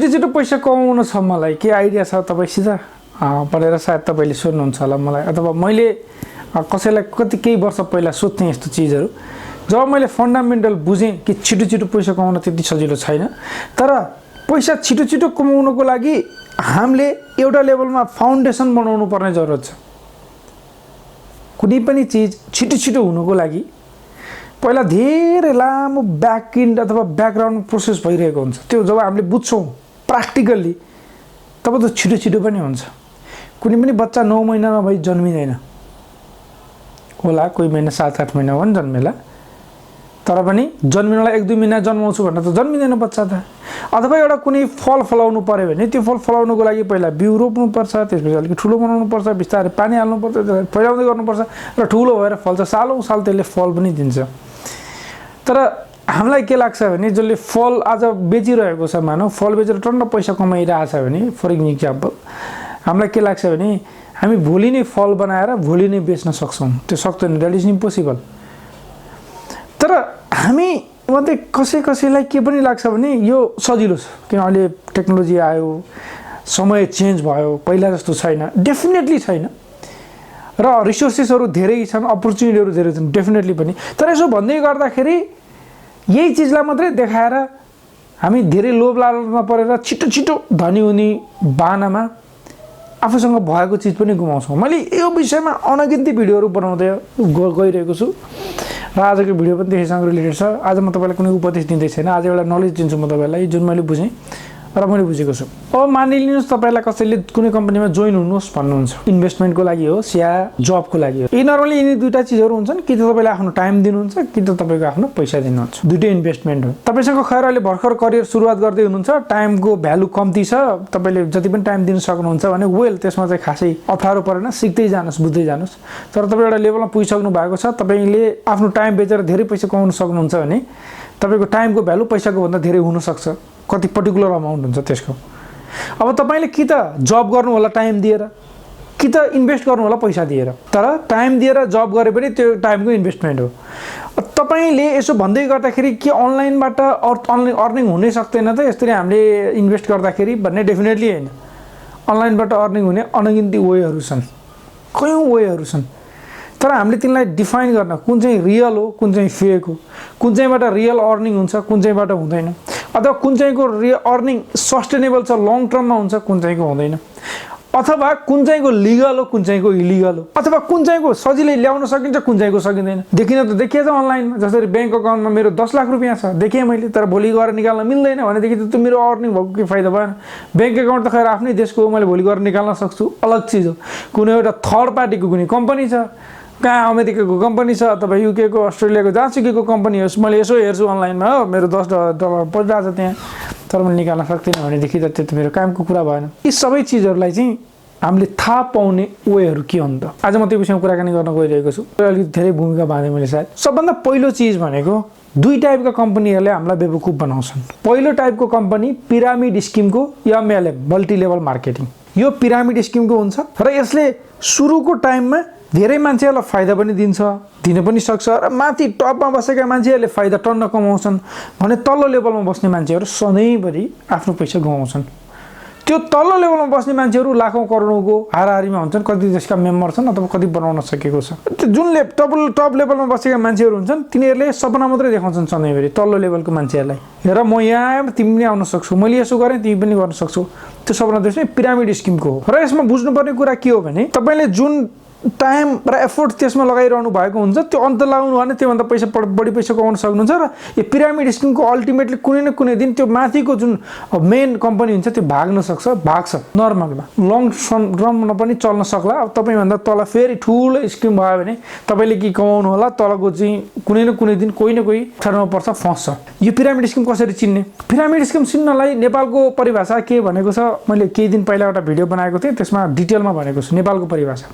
छिटो पैसा कमाउन छ मलाई के आइडिया छ तपाईसित भनेर सायद तपाईले सोध्नुहुन्छ होला मलाई, अथवा मैले कसैलाई केही वर्ष पहिला सोध्थेँ यस्तो चिजहरू। जब मैले फन्डामेन्टल बुझेँ कि छिटो पैसा कमाउन त्यति सजिलो छैन, तर पैसा छिटो कमाउनको लागि हामीले एउटा लेभलमा फाउन्डेसन बनाउनु पर्ने जरुरत छ। कुनै पनि चिज छिटो हुनुको लागि पहिला धेरै लामो ब्याकएन्ड अथवा ब्याकग्राउन्ड प्रोसेस भइरहेको हुन्छ। त्यो जब हामीले बुझ्छौँ प्र्याक्टिकल्ली तब त छिटो पनि हुन्छ। कुनै पनि बच्चा 9 महिनामा भई जन्मिँदैन होला, कोही महिना 7-8 महिना पनि जन्मेला, तर पनि जन्मिनलाई 1-2 महिना जन्माउँछु भनेर त जन्मिँदैन बच्चा त। अथवा एउटा कुनै फल फलाउनु पर्यो भने त्यो फल फलाउनुको लागि पहिला बिउ रोप्नुपर्छ, त्यसपछि अलिकति ठुलो बनाउनुपर्छ, बिस्तारै पानी हाल्नुपर्छ, त्यसलाई फैलाउँदै गर्नुपर्छ र ठुलो भएर फल्छ। सालौँ साल त्यसले फल पनि दिन्छ। तर हामीलाई के लाग्छ भने जसले फल आज बेचिरहेको छ, मानौ फल बेचेर टन्न पैसा कमाइरहेछ भने, फर इक्जाम्पल हामीलाई के लाग्छ भने हामी भोलि नै फल बनाएर भोलि नै बेच्न सक्छौँ। त्यो सक्दैन, द्याट इज इम्पोसिबल। तर हामी मात्रै कसैलाई के पनि लाग्छ भने यो सजिलो छ, किन अहिले टेक्नोलोजी आयो, समय चेन्ज भयो, पहिला जस्तो छैन। डेफिनेटली छैन, र रिसोर्सेसहरू धेरै छन्, अपर्च्युनिटीहरू धेरै छन् डेफिनेटली पनि। तर यसो भन्दै गर्दाखेरि यही चिजलाई मात्रै देखाएर हामी धेरै लोभ लालचमा परेर छिटो धनी हुने बाहनामा आफूसँग भएको चिज पनि गुमाउँछौँ। मैले यो विषयमा अनगिन्ती भिडियोहरू बनाउँदै गइरहेको छु र आजको भिडियो पनि त्यसैसँग रिलेटेड छ। आज म तपाईँलाई कुनै उपदेश दिँदै छैन, आज एउटा नलेज दिन्छु म तपाईँलाई जुन मैले बुझेँ र मैले बुझेको छु। अब मानिलिनुहोस् तपाईँलाई कसैले कुनै कम्पनीमा जोइन हुनुहोस् भन्नुहुन्छ, इन्भेस्टमेन्टको लागि होस् या जबको लागि होस्। यी नर्मली यिनी दुईवटा चिजहरू हुन्छन्, कि त तपाईँले आफ्नो टाइम दिनुहुन्छ कि त तपाईँको आफ्नो पैसा दिनुहुन्छ। दुइटै इन्भेस्टमेन्ट हो। तपाईँसँग खैर अहिले भर्खर करियर सुरुवात गर्दै हुनुहुन्छ, टाइमको भ्यालु कम्ती छ, तपाईँले जति पनि टाइम दिन सक्नुहुन्छ भने वेल त्यसमा चाहिँ खासै अप्ठ्यारो परेन, सिक्दै जानुहोस्, बुझ्दै जानुहोस्। तर तपाईँ एउटा लेभलमा पुगिसक्नु भएको छ, तपाईँले आफ्नो टाइम बेचेर धेरै पैसा कमाउन सक्नुहुन्छ भने तपाईँको टाइमको भ्यालु पैसाको भन्दा धेरै हुनसक्छ। कति पर्टिकुलर अमाउन्ट हुन्छ त्यसको। अब तपाईँले कि त जब गर्नु होला टाइम दिएर, कि त इन्भेस्ट गर्नु होला पैसा दिएर। तर टाइम दिएर जब गरे पनि त्यो टाइमको इन्भेस्टमेन्ट हो। तपाईँले यसो भन्दै गर्दाखेरि के अनलाइनबाट अनलाइन अर्निङ हुनै सक्दैन त यसरी हामीले इन्भेस्ट गर्दाखेरि भन्ने डेफिनेटली होइन। अनलाइनबाट अर्निङ हुने अनगिन्ती वेहरू छन्, कयौँ वेहरू छन्। तर हामीले तिनलाई डिफाइन गर्न कुन चाहिँ रियल हो, कुन चाहिँ फेक हो, कुन चाहिँबाट रियल अर्निङ हुन्छ, कुन चाहिँबाट हुँदैन, अथवा कुन चाहिँको अर्निङ सस्टेनेबल छ, लङ टर्ममा हुन्छ, कुन चाहिँको हुँदैन, अथवा कुन चाहिँको लिगल हो, कुन चाहिँको इलिगल हो, अथवा कुन चाहिँको सजिलै ल्याउन सकिन्छ, कुन चाहिँको सकिँदैन। देखिन त देखिएछ अनलाइनमा, जसरी ब्याङ्क अकाउन्टमा मेरो 10 लाख रुपियाँ छ देखेँ मैले, तर भोलि गएर निकाल्न मिल्दैन भनेदेखि त त्यो मेरो अर्निङ भएको के फाइदा भएन। ब्याङ्क अकाउन्ट त खैर आफ्नै देशको हो, मैले भोलि गएर निकाल्न सक्छु, अलग चिज हो। कुनै एउटा थर्ड पार्टीको कुनै कम्पनी छ, कहाँ अमेरिकाको कम्पनी छ अथवा युकेको, अस्ट्रेलियाको, जहाँसुकैको कम्पनी होस्, मैले यसो हेर्छु अनलाइनमा, हो मेरो $10 परिरहेछ त्यहाँ, तर मैले निकाल्न सक्दिनँ भनेदेखि त त्यो त मेरो कामको कुरा भएन। यी सबै चिजहरूलाई चाहिँ हामीले थाहा पाउने वेहरू के हो नि त। आज म त्यो विषयमा कुराकानी गर्न गइरहेको छु। अलिकति धेरै भूमिका बाँधेँ मैले सायद। सबभन्दा पहिलो चिज भनेको दुई टाइपका कम्पनीहरूले हामीलाई बेवकुफ बनाउँछन्। पहिलो टाइपको कम्पनी पिरामिड स्किमको MLM, मल्टी लेभल मार्केटिङ। यो पिरामिड स्किमको हुन्छ र यसले सुरुको टाइममा धेरै मान्छेहरूलाई फाइदा पनि दिन्छ, दिन पनि सक्छ, र माथि टपमा बसेका मान्छेहरूले फाइदा टन्न कमाउँछन् भने तल्लो लेभलमा बस्ने मान्छेहरू सधैँभरि आफ्नो पैसा गुमाउँछन्। त्यो तल्लो लेभलमा बस्ने मान्छेहरू लाखौँ करोडौँको हाराहारीमा हुन्छन्, कति देशका मेम्बर छन् अथवा कति बनाउन सकेको छ। त्यो जुन टप लेभलमा बसेका मान्छेहरू हुन्छन् तिनीहरूले सपना मात्रै देखाउँछन् सधैँभरि तल्लो लेभलको मान्छेहरूलाई, हेर म यहाँ तिमी पनि आउन सक्छौ, मैले यसो गरेँ तिमी पनि गर्न सक्छौ। त्यो सपना देख्ने पिरामिड स्किमको हो। र यसमा बुझ्नुपर्ने कुरा के हो भने तपाईँले जुन टाइम र एफोर्ट त्यसमा लगाइरहनु भएको हुन्छ त्यो अन्त लगाउनु भने त्योभन्दा बढी पैसा कमाउन सक्नुहुन्छ। र यो पिरामिड स्किमको अल्टिमेटली कुनै न कुनै दिन त्यो माथिको जुन मेन कम्पनी हुन्छ त्यो भाग्न सक्छ, भाग्छ नर्मलमा, लङ टर्ममा पनि चल्न सक्ला। अब तपाईँभन्दा तल फेरि ठुलो स्किम भयो भने तपाईँले के कमाउनु होला, तलको चाहिँ कुनै न कुनै दिन कोही न कोही अप्ठ्यारोमा पर्छ, फस्छ। यो पिरामिड स्किम कसरी चिन्ने? पिरामिड स्किम चिन्नलाई नेपालको परिभाषा के भनेको छ, मैले केही दिन पहिला एउटा भिडियो बनाएको थिएँ, त्यसमा डिटेलमा भनेको छु नेपालको परिभाषा।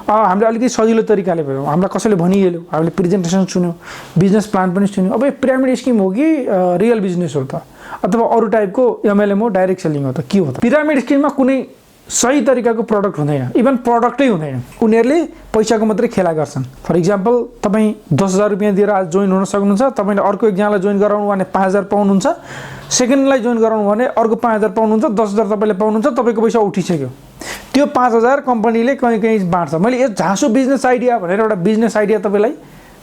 हामीले अलिकति सजिलो तरिकाले भयो, हामीलाई कसैले भनिहाल्यो, हामीले प्रेजेन्टेसन सुन्यौँ, बिजनेस प्लान पनि सुन्यौँ। अब यो पिरामिड स्किम हो कि रियल बिजनेस हो त, अथवा अरू टाइपको MLM हो, डाइरेक्ट सेलिङ हो त, के हो त? पिरामिड स्किममा कुनै सही तरिकाको प्रडक्ट हुँदैन, इभन प्रडक्टै हुँदैन। उनीहरूले पैसाको मात्रै खेला गर्छन्। फर इक्जाम्पल तपाईँ 10,000 रुपियाँ दिएर आज जोइन हुन सक्नुहुन्छ, तपाईँले अर्को एकजनालाई जोइन गराउनु भने 5,000 पाउनुहुन्छ, सेकेन्डलाई जोइन गराउनु भने अर्को 5,000 पाउनुहुन्छ, 10,000 तपाईँले पाउनुहुन्छ, तपाईँको पैसा उठिसक्यो। त्यो 5,000 कम्पनीले कहीँ कहीँ बाँड्छ। मैले यो झाँसो बिजनेस आइडिया भनेर एउटा बिजनेस आइडिया तपाईँलाई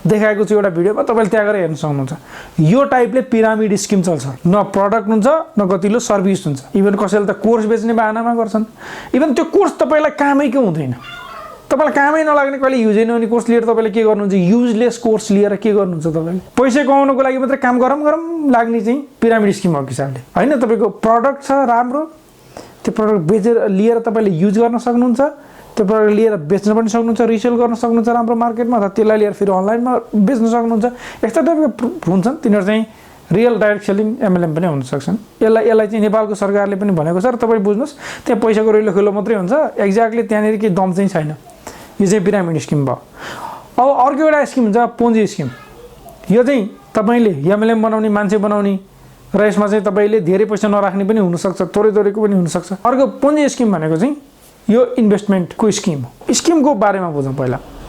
देखाएको छु एउटा भिडियोमा, तपाईँले त्यहाँ गएर हेर्न सक्नुहुन्छ। यो टाइपले पिरामिड स्किम चल्छ। न प्रडक्ट हुन्छ न कतिलो सर्भिस हुन्छ। इभन कसैले त कोर्स बेच्ने बाहनामा गर्छन्। इभन त्यो कोर्स तपाईँलाई कामैको हुँदैन, तपाईँलाई कामै नलाग्ने, कहिले युजै नहुने कोर्स लिएर तपाईँले के गर्नुहुन्छ? युजलेस कोर्स लिएर के गर्नुहुन्छ? तपाईँले पैसा कमाउनको लागि मात्रै काम गरम लाग्ने चाहिँ पिरामिड स्किम हो किसानले होइन। तपाईँको प्रडक्ट छ राम्रो, त्यो प्रडक्ट बेचेर लिएर तपाईँले युज गर्न सक्नुहुन्छ, त्यो प्रडक्ट लिएर बेच्न पनि सक्नुहुन्छ, रिसेल गर्न सक्नुहुन्छ राम्रो मार्केटमा, अथवा त्यसलाई लिएर फेरि अनलाइनमा बेच्न सक्नुहुन्छ। यस्ता टाइपको हुन्छन् तिनीहरू चाहिँ रियल डाइरेक्ट सेलिङ एमएलएम पनि हुन सक्छन्। यसलाई चाहिँ नेपालको सरकारले पनि भनेको छ र तपाईँ बुझ्नुहोस्, त्यहाँ पैसाको रेलो खेलो मात्रै हुन्छ, एक्ज्याक्टली त्यहाँनिर केही दम चाहिँ छैन। यो चाहिँ पिरामिड स्किम भयो। अब अर्को एउटा स्किम हुन्छ पुँजी स्किम। यो चाहिँ तपाईँले एमएलएम बनाउने, मान्छे बनाउने र यसमा चाहिँ तपाईँले धेरै पैसा नराख्ने पनि हुनसक्छ, थोरैको पनि हुनसक्छ। अर्को पुँजी स्किम भनेको चाहिँ यो इन्भेस्टमेन्टको स्किम हो। स्किमको बारेमा बुझौँ।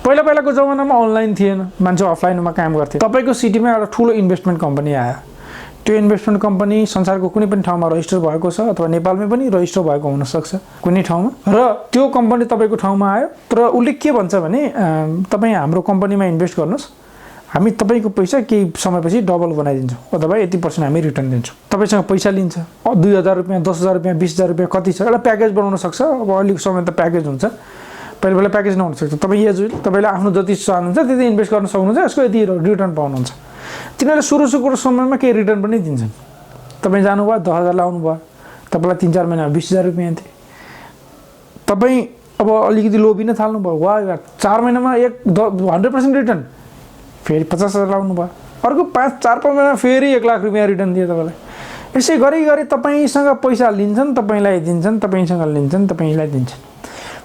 पहिलाको जमानामा अनलाइन थिएन, मान्छे अफलाइनमा काम गर्थे। तपाईँको सिटीमा एउटा ठुलो इन्भेस्टमेन्ट कम्पनी आयो। त्यो इन्भेस्टमेन्ट कम्पनी संसारको कुनै पनि ठाउँमा रजिस्टर भएको छ, अथवा नेपालमै पनि रजिस्टर भएको हुनसक्छ कुनै ठाउँमा, र त्यो कम्पनी तपाईँको ठाउँमा आयो। तर उसले के भन्छ भने तपाईँ हाम्रो कम्पनीमा इन्भेस्ट गर्नुहोस्, हामी तपाईँको पैसा केही समयपछि डबल बनाइदिन्छौँ, अथवा 80% हामी रिटर्न दिन्छौँ। तपाईँसँग पैसा लिन्छ 2,000 रुपियाँ, 10,000 रुपियाँ, 20,000 रुपियाँ कति छ, एउटा प्याकेज बनाउन सक्छ। अब अलिक समय त प्याकेज हुन्छ, पहिला प्याकेज नहुन सक्छ। तपाईँ तपाईँले आफ्नो जति चाहनुहुन्छ त्यति इन्भेस्ट गर्न सक्नुहुन्छ, यसको यति रिटर्न पाउनुहुन्छ। तिनीहरूले सुरु समयमा केही रिटर्न पनि दिन्छन्। तपाईँ जानुभयो 10,000 लाउनु भयो, तपाईँलाई 3-4 महिनामा 20,000 रुपियाँ थियो। तपाईँ अब अलिकति लोभी नै थाल्नु भयो, वा 4 महिनामा 100% रिटर्न, फेरि 50,000 लाउनु भयो, अर्को 4-5 महिनामा फेरि 1,00,000 रुपियाँ रिटर्न दियो तपाईँलाई। यसै गरी तपाईँसँग पैसा लिन्छन्, तपाईँलाई दिन्छन्, तपाईँसँग लिन्छन्, तपाईँलाई दिन्छन्।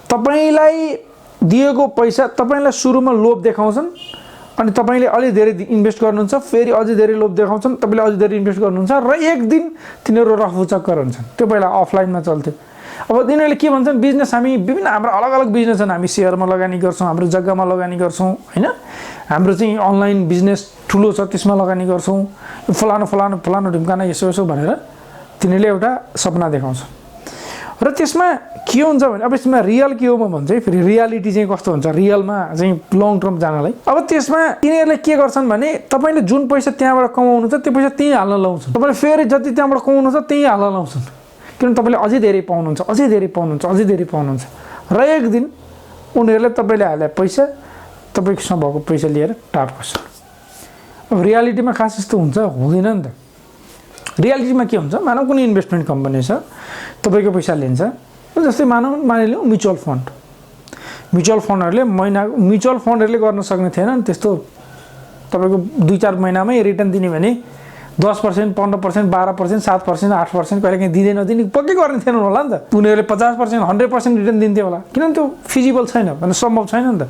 तपाईँलाई दिएको पैसा तपाईँलाई सुरुमा लोभ देखाउँछन्, अनि तपाईँले अलि धेरै इन्भेस्ट गर्नुहुन्छ, फेरि अझै धेरै लोभ देखाउँछन्, तपाईँले अझै धेरै इन्भेस्ट गर्नुहुन्छ, र एक दिन तिनीहरू रफुचक्कर हुन्छन्। त्यो पहिला अफलाइनमा चल्थ्यो। अब तिनीहरूले के भन्छन्, बिजनेस हामी विभिन्न हाम्रो अलग अलग बिजनेस छन्, हामी सेयरमा लगानी गर्छौँ, हाम्रो जग्गामा लगानी गर्छौँ होइन, हाम्रो चाहिँ अनलाइन बिजनेस ठुलो छ त्यसमा लगानी गर्छौँ, फलानु ढिम्काना यसो भनेर तिनीहरूले एउटा सपना देखाउँछ। र त्यसमा के हुन्छ भने अब यसमा रियल के हो म भन्छु है, फेरि रियालिटी चाहिँ कस्तो हुन्छ रियलमा चाहिँ लङ टर्म जानलाई। अब त्यसमा तिनीहरूले के गर्छन् भने तपाईँले जुन पैसा त्यहाँबाट कमाउनु छ त्यो पैसा त्यहीँ हाल्न लाउँछन्, तपाईँले फेरि जति त्यहाँबाट कमाउनु छ त्यहीँ हाल्न लाउँछन्, किनभने तपाईँले अझै धेरै पाउनुहुन्छ, अझै धेरै पाउनुहुन्छ, अझै धेरै पाउनुहुन्छ। र एक दिन उनीहरूले तपाईँले हाले पैसा तपाईँसँग भएको पैसा लिएर टाप गर्छ। अब रियालिटीमा खास यस्तो हुन्छ हुँदैन नि त। रियालिटीमा के हुन्छ, मानव कुनै इन्भेस्टमेन्ट कम्पनी छ, तपाईँको पैसा लिन्छ, जस्तै मानिलिउँ म्युचुअल फन्डहरूले म्युचुअल फन्डहरूले गर्न सक्ने थिएन नि त्यस्तो, तपाईँको 2-4 महिनामै रिटर्न दिने भने 10%, 15%, 12%, 7%, 8% कहिले काहीँ दिँदै नदिने पक्कै गर्ने थिएन होला नि त। उनीहरूले 50%, 100% रिटर्न दिन्थ्यो होला, किनभने त्यो फिजिबल छैन, भने सम्भव छैन नि त,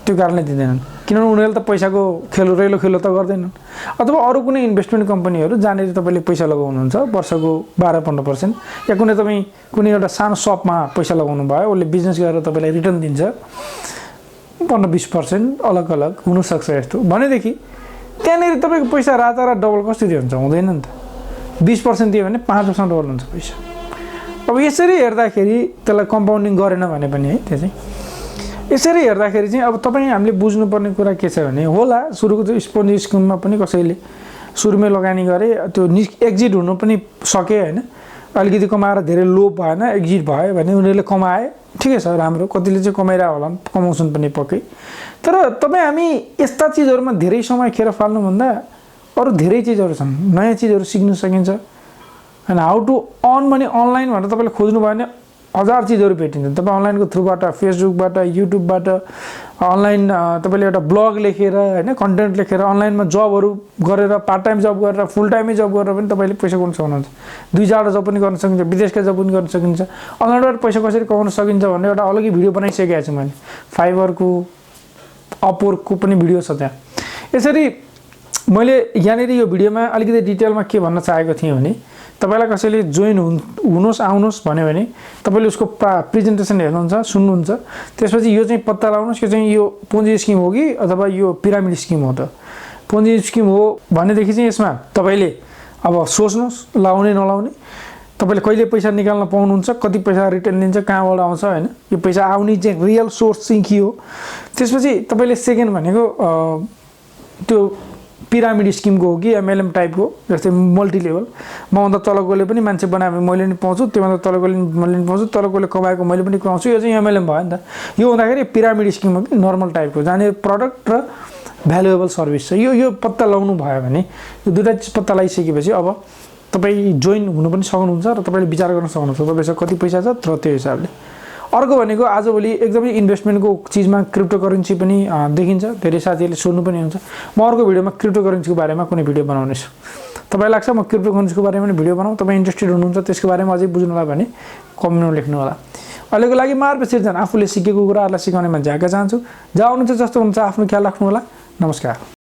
त्यो कारणले दिँदैनन्, किनभने उनीहरूले त पैसाको रेलो खेलो त गर्दैनन्। अथवा अरू कुनै इन्भेस्टमेन्ट कम्पनीहरू जहाँनिर तपाईँले पैसा लगाउनुहुन्छ वर्षको 12-15%, या कुनै एउटा सानो सपमा पैसा लगाउनु भयो, उसले बिजनेस गरेर तपाईँलाई रिटर्न दिन्छ 15-20% अलग अलग हुनसक्छ यस्तो भनेदेखि त्यहाँनिर तपाईँको पैसा रातारात डबल कसरी हुन्छ? हुँदैन नि त। 20% दियो भने 5% डबल हुन्छ पैसा। अब यसरी हेर्दाखेरि त्यसलाई कम्पाउन्डिङ गरेन भने पनि है, त्यो चाहिँ यसरी हेर्दाखेरि चाहिँ अब हामीले बुझ्नुपर्ने कुरा के छ भने, होला सुरुको त्यो स्पोन्जी स्किममा पनि कसैले सुरुमै लगानी गरे, त्यो एक्जिट हुनु पनि सके होइन, अलिकति कमाएर धेरै लोभ भएन, एक्जिट भयो भने उनीहरूले कमाए, ठिकै छ, राम्रो, कतिले चाहिँ कमाइरहेको होला, कमाउँछन् पनि पक्कै। तर हामी यस्ता चिजहरूमा धेरै समय खेर फाल्नुभन्दा अरू धेरै चिजहरू छन्, नयाँ चिजहरू सिक्न सकिन्छ। होइन, how to earn money online भनेर तपाईँले खोज्नु भयो भने 1000 चिजहरू भेटिन्छ। तपाईँ अनलाइनको थ्रुबाट, फेसबुकबाट, युट्युबबाट, अनलाइन तपाईँले एउटा ब्लग लेखेर होइन, कन्टेन्ट लेखेर अनलाइनमा जबहरू गरेर, पार्ट टाइम जब गरेर, फुल टाइमै जब गरेर पनि तपाईँले पैसा कमाउन सक्नुहुन्छ। 2-4 जब पनि गर्न सकिन्छ, विदेशका जब पनि गर्न सकिन्छ। अनलाइनबाट पैसा कसरी कमाउन सकिन्छ भन्ने एउटा अलग्गै भिडियो बनाइसकेको छु मैले, फाइबरको, अपवर्कको पनि भिडियो छ त्यहाँ। यसरी मैले यहाँनिर यो भिडियोमा अलिकति डिटेलमा के भन्न चाहेको थिएँ भने, तपाईँलाई कसैले जोइन हुनुहोस् आउनुहोस् भन्यो भने तपाईँले उसको प्रेजेन्टेसन हेर्नुहुन्छ सुन्नुहुन्छ, त्यसपछि यो चाहिँ पत्ता लगाउनुहोस् कि चाहिँ यो पोन्जी स्किम हो कि अथवा यो पिरामिड स्किम हो त। पोन्जी स्किम हो भनेदेखि चाहिँ यसमा तपाईँले अब सोच्नुहोस् लाउने नलाउने, तपाईँले कहिले पैसा निकाल्न पाउनुहुन्छ, कति पैसा रिटर्न दिन्छ, कहाँबाट आउँछ होइन, यो पैसा आउने चाहिँ रियल सोर्स चाहिँ के हो। त्यसपछि तपाईँले सेकेन्ड भनेको त्यो पिरामिड स्किमको हो कि एमएलएम टाइपको, जस्तै मल्टी लेभल, मभन्दा तलकोले पनि मान्छे बनायो भने मैले पनि पाउँछु, त्योभन्दा तलकोले मैले पनि पाउँछु, तलकोले कमाएको मैले पनि पाउँछु, यो चाहिँ एमएलएम भयो नि त। यो हुँदाखेरि पिरामिड स्किम हो कि नर्मल टाइपको, जहाँनिर प्रडक्ट र भ्यालुएबल सर्भिस छ। यो पत्ता लगाउनु भयो भने, यो दुईवटा चिज पत्ता लगाइसकेपछि अब तपाईँ जोइन हुनु पनि सक्नुहुन्छ र तपाईँले विचार गर्न सक्नुहुन्छ तपाईँसँग कति पैसा छ र त्यो हिसाबले। अर्को भनेको आजभोलि एकदमै इन्भेस्टमेन्टको चिजमा क्रिप्टो करेन्सी पनि देखिन्छ, धेरै साथीहरूले सोध्नु पनि हुन्छ। म अर्को भिडियोमा क्रिप्टो करेन्सीको बारेमा कुनै भिडियो बनाउनेछु। तपाईलाई लाग्छ म क्रिप्टो करेन्सीको बारेमा पनि भिडियो बनाऊँ, तपाईँ इन्ट्रेस्टेड हुनुहुन्छ त्यसको बारेमा अझै बुझ्नु होला भने कमेन्टमा लेख्नु होला। अहिलेको लागि म आरपी सृजन, आफूले सिकेको कुराहरूलाई सिकाउने मान्छे आएका चाहन्छु। जहाँ हुनुहुन्छ जस्तो हुनुहुन्छ आफ्नो ख्याल राख्नु होला। नमस्कार।